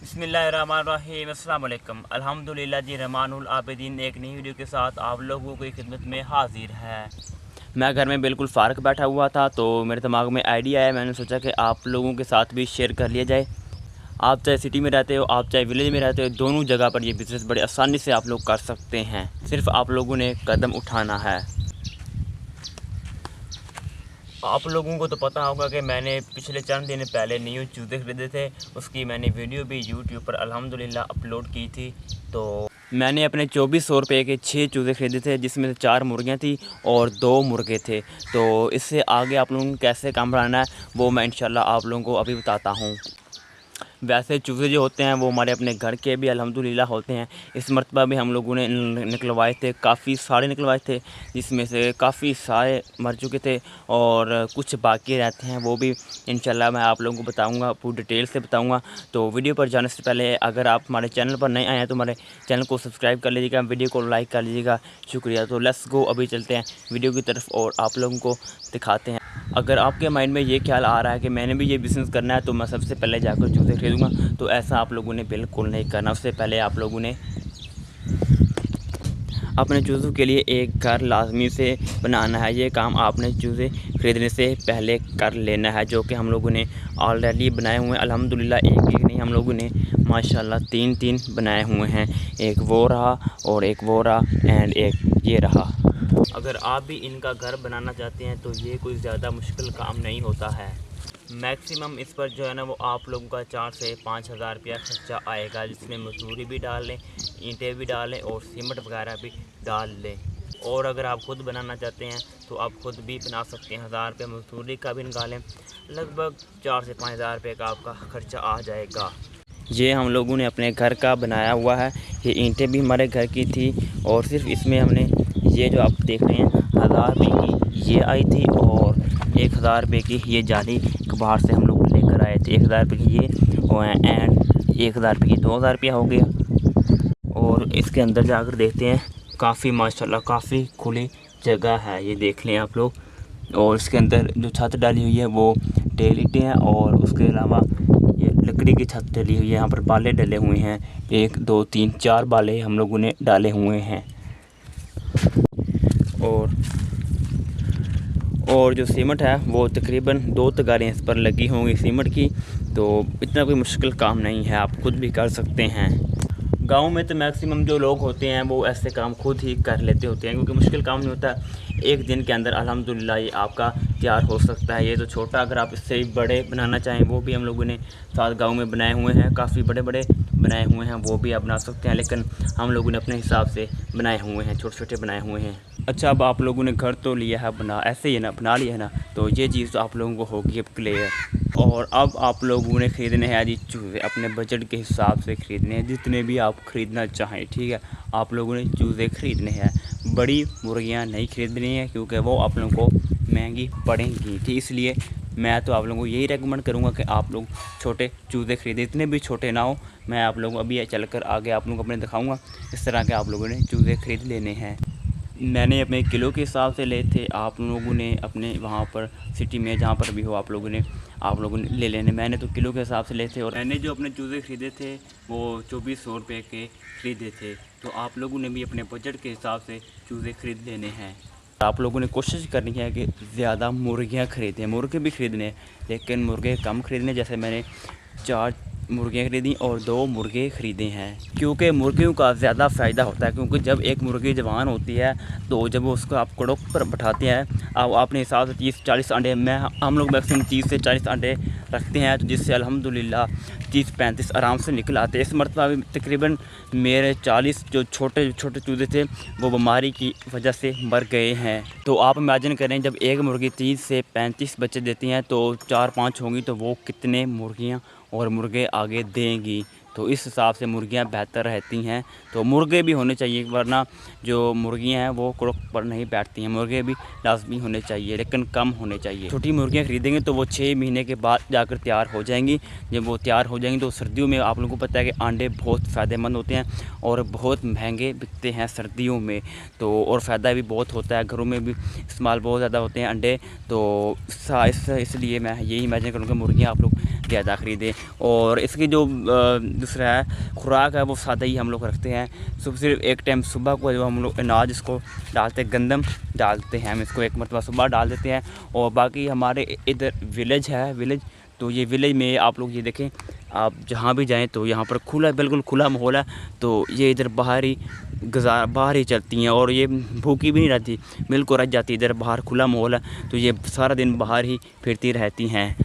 बिस्मिल्लाहिर्रहमानिर्रहीम अस्सलाम वालेकुम। अल्हम्दुलिल्लाह जी, रहमानुल आबिदीन एक नई वीडियो के साथ आप लोगों की खिदमत में हाजिर है। मैं घर में बिल्कुल फ़ारग बैठा हुआ था तो मेरे दिमाग में आइडिया आया। मैंने सोचा कि आप लोगों के साथ भी शेयर कर लिया जाए। आप चाहे सिटी में रहते हो, आप चाहे विलेज में रहते हो, दोनों जगह पर ये बिज़नेस बड़े आसानी से आप लोग कर सकते हैं। सिर्फ़ आप लोगों ने कदम उठाना है। आप लोगों को तो पता होगा कि मैंने पिछले चंद दिन पहले न्यू चूज़े ख़रीदे थे। उसकी मैंने वीडियो भी यूट्यूब पर अल्हम्दुलिल्लाह अपलोड की थी। तो मैंने अपने 2400 रुपये के 6 चूज़े ख़रीदे थे, जिसमें से 4 मुर्गियाँ थी और 2 मुर्गे थे। तो इससे आगे आप लोगों को कैसे काम बढ़ाना है वो मैं इंशाल्लाह आप लोगों को अभी बताता हूँ। वैसे चूज़े जो होते हैं वो हमारे अपने घर के भी अल्हम्दुलिल्लाह होते हैं। इस मरतबा भी हम लोगों ने निकलवाए थे, काफ़ी सारे निकलवाए थे, जिसमें से काफ़ी सारे मर चुके थे और कुछ बाकी रहते हैं। वो भी इंशाल्लाह मैं आप लोगों को बताऊंगा, पूरी डिटेल से बताऊंगा। तो वीडियो पर जाने से पहले अगर आप हमारे चैनल पर नए आए हैं तो हमारे चैनल को सब्सक्राइब कर लीजिएगा, वीडियो को लाइक कर लीजिएगा, शुक्रिया। तो लेट्स गो, अभी चलते हैं वीडियो की तरफ और आप लोगों को दिखाते हैं। अगर आपके माइंड में ये ख्याल आ रहा है कि मैंने भी ये बिज़नेस करना है तो मैं सबसे पहले जाकर चूज़े खरीदूँगा, तो ऐसा आप लोगों ने बिल्कुल नहीं करना। उससे पहले आप लोगों ने अपने चूज़ों के लिए एक घर लाजमी से बनाना है। ये काम आपने चूज़े ख़रीदने से पहले कर लेना है, जो कि हम लोगों ने ऑलरेडी बनाए हुए हैं अल्हम्दुलिल्लाह। एक एक नहीं, हम लोगों ने माशाल्लाह 3-3 बनाए हुए हैं। एक वो रहा और एक वो रहा एंड एक ये रहा। अगर आप भी इनका घर बनाना चाहते हैं तो ये कोई ज़्यादा मुश्किल काम नहीं होता है। मैक्सिमम इस पर जो है ना वो आप लोगों का 4 से 5 हज़ार रुपया खर्चा आएगा, जिसमें मजदूरी भी डाल लें, ईंटें भी डालें और सीमेंट वगैरह भी डाल लें। और अगर आप ख़ुद बनाना चाहते हैं तो आप ख़ुद भी बना सकते हैं। 1000 रुपये मजदूरी का भी निकालें, लगभग 4 से 5 हज़ार रुपये का आपका खर्चा आ जाएगा। ये हम लोगों ने अपने घर का बनाया हुआ है। ये ईंटें भी हमारे घर की थी और सिर्फ इसमें हमने ये जो आप देख रहे हैं 1000 रुपये की ये आई थी और 1000 रुपये की ये जाली बाहर से हम लोग लेकर आए थे। 1000 रुपये की ये और एंड 1000 रुपये की 2000 रुपया हो गया। और इसके अंदर जाकर देखते हैं, काफ़ी माशाल्लाह काफ़ी खुली जगह है, ये देख लें आप लोग। और इसके अंदर जो छत डाली हुई है वो टेल ईंटें हैं और उसके अलावा ये लकड़ी की छत डली हुई है। यहाँ पर बाले डले हुए हैं, 1 2 3 4 बाले हम लोगों ने डाले हुए हैं। और जो सीमेंट है वो तकरीबन 2 तगारें इस पर लगी होंगी सीमेंट की। तो इतना कोई मुश्किल काम नहीं है, आप खुद भी कर सकते हैं। गांव में तो मैक्सिमम जो लोग होते हैं वो ऐसे काम खुद ही कर लेते होते हैं, क्योंकि मुश्किल काम नहीं होता। एक दिन के अंदर अल्हम्दुलिल्लाह ये आपका तैयार हो सकता है। ये तो छोटा, अगर आप इससे बड़े बनाना चाहें वो भी हम लोगों ने साथ गाँव में बनाए हुए हैं, काफ़ी बड़े बड़े बनाए हुए हैं, वो भी आप बना सकते हैं। लेकिन हम लोगों ने अपने हिसाब से बनाए हुए हैं, छोटे छोटे बनाए हुए हैं। अच्छा, अब आप लोगों ने घर तो लिया है बना, ऐसे ही है ना, बना लिया है ना, तो ये चीज़ तो आप लोगों को होगी अब क्लियर। और अब आप लोगों ने ख़रीदने हैं जी चूज़े, अपने बजट के हिसाब से ख़रीदने हैं, जितने भी आप ख़रीदना चाहें, ठीक है। आप लोगों ने चूज़े ख़रीदने हैं, बड़ी मुर्गियाँ नहीं ख़रीदनी है क्योंकि वो आप लोगों को महंगी पड़ेंगी, ठीक। इसलिए मैं तो आप लोगों को यही रेकमेंड करूँगा कि आप लोग छोटे चूज़े ख़रीदें, इतने भी छोटे ना हो। मैं आप लोगों को अभी चलकर आगे आप लोगों को अपने दिखाऊँगा इस तरह के आप लोगों ने चूज़े ख़रीद लेने हैं। मैंने अपने किलो के हिसाब से लिए थे, आप लोगों ने अपने वहाँ पर सिटी में जहाँ पर भी हो आप लोगों ने ले लेने। मैंने तो किलो के हिसाब से लिए थे और मैंने जो अपने चूज़े ख़रीदे थे वो 2400 रुपये के ख़रीदे थे। तो आप लोगों ने भी अपने बजट के हिसाब से चूज़े ख़रीद लेने हैं। आप लोगों ने कोशिश करनी है कि ज़्यादा मुर्गियाँ ख़रीदें, मुर्गे भी ख़रीदने लेकिन मुर्गे कम ख़रीदने। जैसे मैंने 4 मुर्गियाँ ख़रीदी और 2 मुर्गे ख़रीदे हैं, क्योंकि मुर्गियों का ज़्यादा फ़ायदा होता है। क्योंकि जब एक मुर्गी जवान होती है तो जब उसको आप कड़ों पर बैठाते हैं, आप अपने हिसाब से 30-40 अंडे, हम लोग मैक्सिमम 30 से 40 अंडे रखते हैं, तो जिससे अल्हम्दुलिल्लाह 30-35 आराम से निकल आते हैं। इस मरतबा भी तकरीबन मेरे 40 जो छोटे छोटे चूज़े थे वो बीमारी की वजह से मर गए हैं। तो आप इमेजिन करें, जब एक मुर्गी 30 से 35 बच्चे देती हैं तो 4-5 होंगी, तो वो कितने मुर्गियाँ और मुर्गे आगे देंगी। तो इस हिसाब से मुर्गियाँ बेहतर रहती हैं। तो मुर्गे भी होने चाहिए, वरना जो मुर्गियाँ हैं वो कड़ों पर नहीं बैठती हैं। मुर्गे भी लाजमी होने चाहिए, लेकिन कम होने चाहिए। छोटी मुर्गियाँ ख़रीदेंगे तो वो 6 महीने के बाद जाकर तैयार हो जाएंगी। जब वो तैयार हो जाएंगी तो सर्दियों में आप लोगों को पता है कि अंडे बहुत फ़ायदेमंद होते हैं और बहुत महंगे बिकते हैं सर्दियों में। तो और फ़ायदा भी बहुत होता है, घरों में भी इस्तेमाल बहुत ज़्यादा होते हैं अंडे। तो इसलिए मैं यही इमेजिन करूँगा मुर्गियाँ आप लोग ज़्यादा ख़रीदें। और इसकी जो दूसरा है खुराक है वो सादा ही हम लोग रखते हैं। सिर्फ एक टाइम सुबह को जब हम लोग अनाज इसको डालते हैं, गंदम डालते हैं हम इसको एक मरतबा सुबह डाल देते हैं। और बाकी हमारे इधर विलेज है, विलेज तो ये विलेज में आप लोग ये देखें, आप जहाँ भी जाएं तो यहाँ पर खुला, बिल्कुल खुला माहौल है। तो ये इधर बाहर ही चलती हैं और ये भूखी भी नहीं रहती, बिल्कुल रह जाती। इधर बाहर खुला माहौल है तो ये सारा दिन बाहर ही फिरती रहती हैं।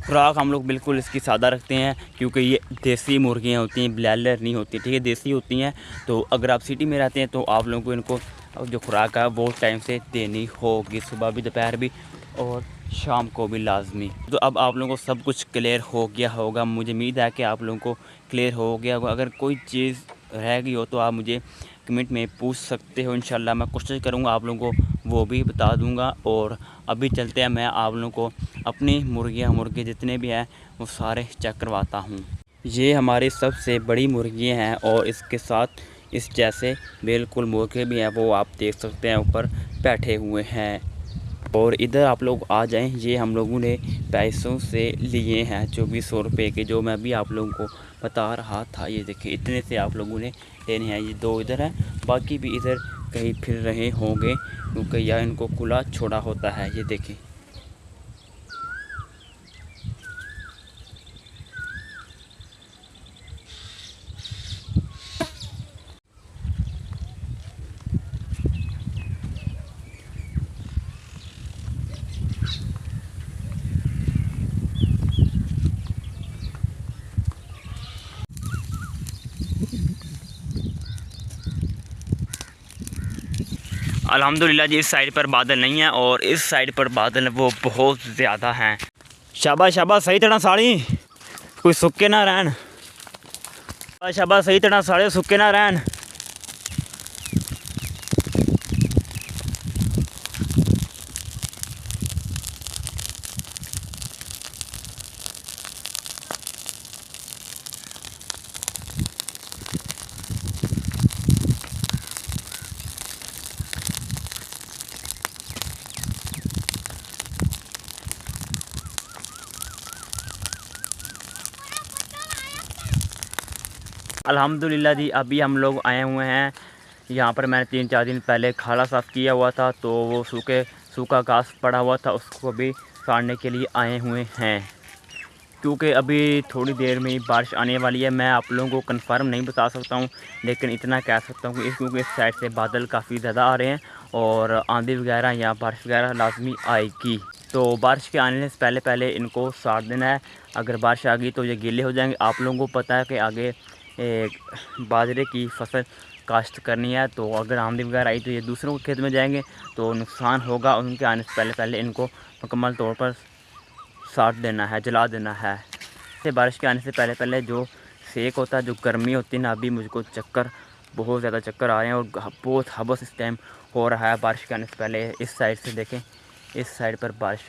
खुराक हम लोग बिल्कुल इसकी सादा रखते हैं क्योंकि ये देसी मुर्गियाँ होती हैं, ब्लैलर नहीं होती, ठीक है, देसी होती हैं। तो अगर आप सिटी में रहते हैं तो आप लोगों को इनको जो खुराक है वो टाइम से देनी होगी, सुबह भी, दोपहर भी और शाम को भी लाजमी। तो अब आप लोगों को सब कुछ क्लियर हो गया होगा, मुझे उम्मीद है कि आप लोगों को क्लियर हो गया होगा। अगर कोई चीज़ रह गई हो तो आप मुझे कमेंट में पूछ सकते हो, इंशाल्लाह मैं कोशिश करूँगा आप लोगों को वो भी बता दूँगा। और अभी चलते हैं, मैं आप लोगों को अपनी मुर्गे जितने भी हैं वो सारे चेक करवाता हूँ। ये हमारी सबसे बड़ी मुर्गियाँ हैं और इसके साथ इस जैसे बिल्कुल मुर्गे भी हैं, वो आप देख सकते हैं ऊपर बैठे हुए हैं। और इधर आप लोग आ जाएं, ये हम लोगों ने पैसों से लिए हैं 2400 रुपये के, जो मैं भी आप लोगों को बता रहा था। ये देखिए इतने से आप लोगों ने लेने हैं। ये 2 इधर हैं, बाकी भी इधर कहीं फिर रहे होंगे क्योंकि या इनको खुला छोड़ा होता है। ये देखिए अल्हम्दुलिल्लाह जी, इस साइड पर बादल नहीं है और इस साइड पर बादल वो बहुत ज़्यादा हैं। शाबाश शाबाश, सही तरह साड़ी, कोई सुक्के ना रहन। शाबाश, सही तरह साड़े सुक्के ना रहन। अल्हम्दुलिल्लाह जी, अभी हम लोग आए हुए हैं यहाँ पर। मैंने 3-4 दिन पहले खाला साफ़ किया हुआ था तो वो सूखा घास पड़ा हुआ था, उसको भी साड़ने के लिए आए हुए हैं क्योंकि अभी थोड़ी देर में ही बारिश आने वाली है। मैं आप लोगों को कंफर्म नहीं बता सकता हूँ, लेकिन इतना कह सकता हूँ कि क्योंकि इस साइड से बादल काफ़ी ज़्यादा आ रहे हैं और आंधी वगैरह या बारिश वगैरह लाजमी आएगी। तो बारिश के आने से पहले पहले इनको साड़ देना है। अगर बारिश आ गई तो ये गीले हो जाएंगे। आप लोगों को पता है कि आगे बाजरे की फसल काश्त करनी है, तो अगर आंधी वगैरह आई तो ये दूसरों के खेत में जाएंगे तो नुकसान होगा। उनके आने से पहले पहले इनको मुकम्मल तौर पर साड़ देना है, जला देना है। से बारिश के आने से पहले पहले जो सेक होता है, जो गर्मी होती है ना, अभी मुझको बहुत ज़्यादा चक्कर आ रहे हैं और बहुत हबस इस टाइम हो रहा है। बारिश के आने से पहले इस साइड से देखें, इस साइड पर बारिश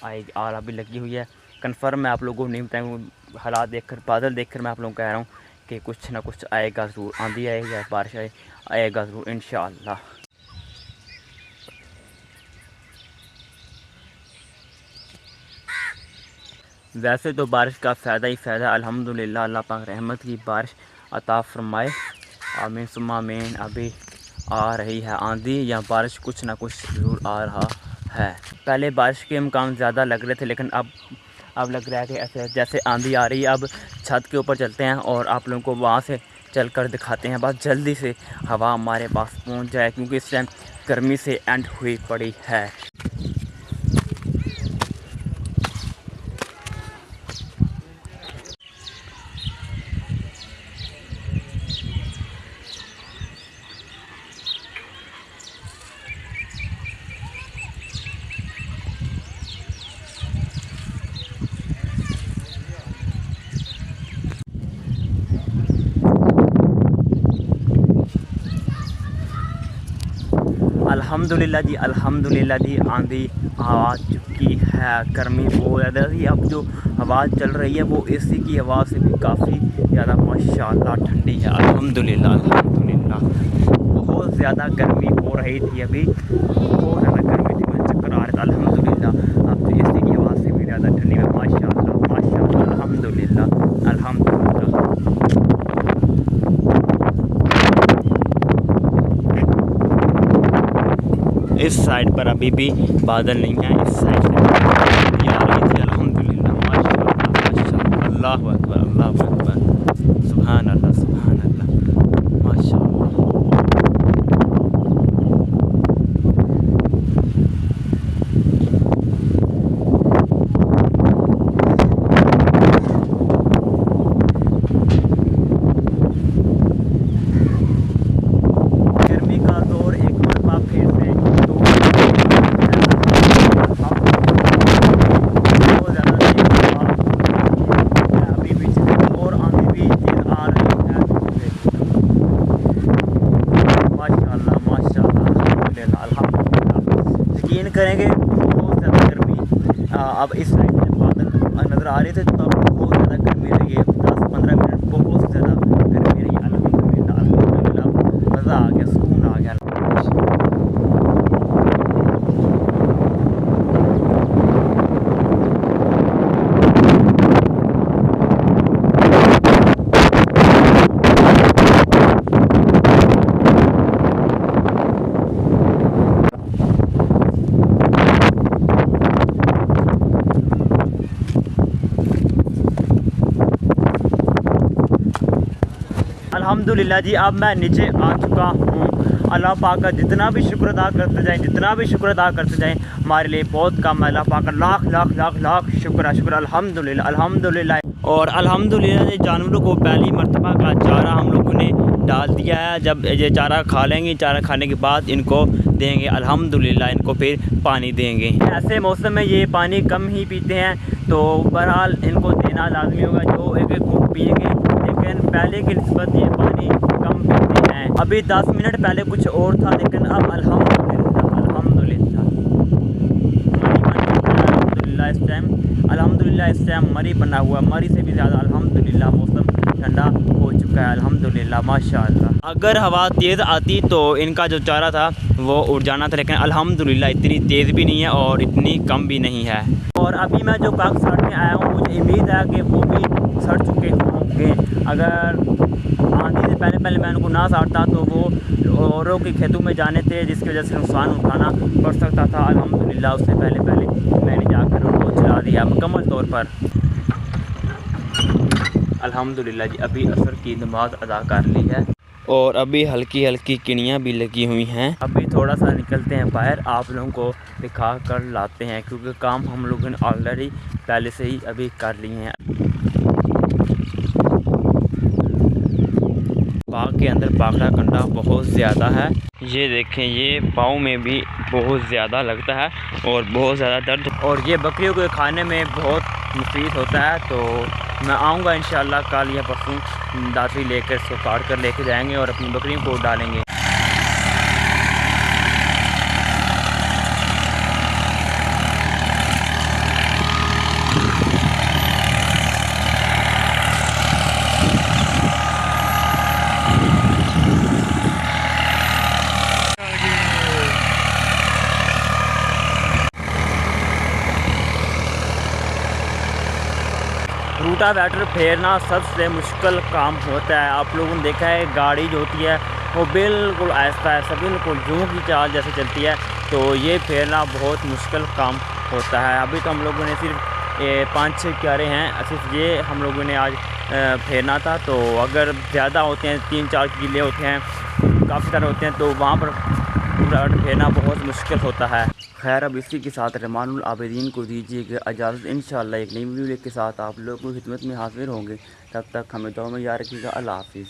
आएगी, आला भी लगी हुई है। कन्फर्म मैं आप लोगों को नहीं बताऊँ, हालात देखकर, बादल देखकर मैं आप लोगों को कह रहा हूँ कि कुछ ना कुछ आएगा ज़रूर, आंधी आए या बारिश आएगा ज़रूर इंशाअल्लाह। वैसे तो बारिश का फ़ायदा ही फ़ायदा, अल्हम्दुलिल्लाह, अल्लाह पाक रहमत की बारिश अता फरमाए, आमीन सुम्मा आमीन। अभी आ रही है आंधी या बारिश, कुछ ना कुछ ज़रूर आ रहा है। पहले बारिश के इम्कान ज़्यादा लग रहे थे, लेकिन अब लग रहा है कि ऐसे जैसे आंधी आ रही है। अब छत के ऊपर चलते हैं और आप लोगों को वहाँ से चलकर दिखाते हैं, बस जल्दी से हवा हमारे पास पहुँच जाए क्योंकि इस टाइम गर्मी से एंड हुई पड़ी है। अल्हम्दुलिल्लाह जी, आंधी आ चुकी है। गर्मी बहुत ज़्यादा थी, अब जो हवा चल रही है वो एसी की हवा से भी काफ़ी ज़्यादा माशाअल्लाह ठंडी है। अल्हम्दुलिल्लाह बहुत ज़्यादा गर्मी हो रही थी, अभी बहुत ज़्यादा गर्मी थी, मुझे चक्कर आ रहा था। अल्हम्दुलिल्लाह अब तो एसी की हवा से भी ज़्यादा ठंडी है, माशाअल्लाह अल्हम्दुलिल्लाह। इस साइड पर अभी भी बादल नहीं है, इस साइड से ये आ रही थी। अल्हम्दुलिल्लाह माशाअल्लाह माशाअल्लाह, अल्लाहु अकबर अल्लाहु अकबर, सुभान अल्लाह सुभान अल्लाह माशाअल्लाह। गर्मी का दौर एक मरतबा फिर से तो बहुत ज़्यादा तेज हवा अभी भी चल रही है और आंधी भी तेज आ रही है। माशाअल्लाह माशाअल्लाह अल्हम्दुलिल्लाह अल्हम्दुलिल्लाह। यकीन करेंगे बहुत ज़्यादा गर्मी अब इस साइड में बादल नज़र आ रहे थे तब बहुत ज़्यादा गर्मी रही है। 10-15 मिनट बहुत ज़्यादा गर्मी रही। अल्हम्दुलिल्लाह अल्हम्दुलिल्लाह मज़ा आ गया, सुकून आ गया। अल्हम्दुलिल्लाह जी, अब मैं नीचे आ चुका हूँ। अल्लाह पाक का जितना भी शुक्र अदा करते जाएं, जितना भी शुक्र अदा करते जाएं हमारे लिए बहुत कम है। अल्लाह पाक का लाख लाख लाख लाख शुक्र है, शुक्र अल्हम्दुलिल्लाह अल्हम्दुलिल्लाह। और अल्हम्दुलिल्लाह जी, जानवरों को पहली मरतबा का चारा हम लोगों ने डाल दिया है। जब ये चारा खा लेंगे, चारा खाने के बाद इनको देंगे अल्हम्दुलिल्लाह, इनको फिर पानी देंगे। ऐसे मौसम में ये पानी कम ही पीते हैं तो बहरहाल इनको देना लाजमी होगा, जो एक एक घूंट पिएंगे, लेकिन पहले की निस्बत ये पानी कम पीते हैं। अभी 10 मिनट पहले कुछ और था, लेकिन अब अल्हम्दुलिल्लाह अल्हम्दुलिल्लाह अल्हम्दुलिल्लाह इस टाइम मरी बना हुआ, मरी से भी ज़्यादा अल्हम्दुलिल्लाह मौसम ठंडा हो चुका है अल्हम्दुलिल्लाह माशाअल्लाह। अगर हवा तेज़ आती तो इनका जो चारा था वो उड़ जाना था, लेकिन अल्हम्दुलिल्लाह इतनी तेज़ भी नहीं है और इतनी कम भी नहीं है। और अभी मैं जो बाग साइड में आया हूँ, मुझे उम्मीद है कि वो भी सड़ चुके होंगे। अगर आंधी से पहले पहले मैं उनको ना साड़ता तो वो औरों के खेतों में जाने थे, जिसकी वजह से नुकसान उठाना पड़ सकता था। अल्हम्दुलिल्लाह उससे पहले पहले मैंने जाकर उनको चला दिया मुकम्मल तौर पर। अल्हम्दुलिल्लाह जी, अभी असर की नमाज अदा कर ली है और अभी हल्की हल्की किनियाँ भी लगी हुई हैं। अभी थोड़ा सा निकलते हैं बाहर, आप लोगों को दिखा कर लाते हैं, क्योंकि काम हम लोगों ने ऑलरेडी पहले से ही अभी कर लिए हैं। बाग के अंदर बाखड़ा कंडा बहुत ज़्यादा है, ये देखें, ये पाँव में भी बहुत ज़्यादा लगता है और बहुत ज़्यादा दर्द, और ये बकरियों के खाने में बहुत मुफीद होता है। तो मैं आऊँगा इंशाअल्लाह कल या परसों, दातरी लेकर इसको काट कर लेके जाएंगे और अपनी बकरियों को डालेंगे। रूटावेटर फेरना सबसे मुश्किल काम होता है। आप लोगों ने देखा है गाड़ी जो होती है वो बिल्कुल आहिस्ता आहिस्ता बिल्कुल जूं की चाल जैसे चलती है, तो ये फेरना बहुत मुश्किल काम होता है। अभी तो हम लोगों ने सिर्फ 5-6 क्यारे हैं, सिर्फ ये हम लोगों ने आज फेरना था। तो अगर ज़्यादा होते हैं, 3-4 किले होते हैं, काफ़ी सारे होते हैं, तो वहाँ पर रूटावेटर फेरना बहुत मुश्किल होता है। खैर, अब इसी के साथ रहमानुल आबिदीन को दीजिएगा इजाज़त। इंशाअल्लाह एक नई वीडियो के साथ आप लोगों की खिदमत में हाजिर होंगे। तब तक हमें दुआ में याद रखिएगा। अल्लाह हाफ़िज़।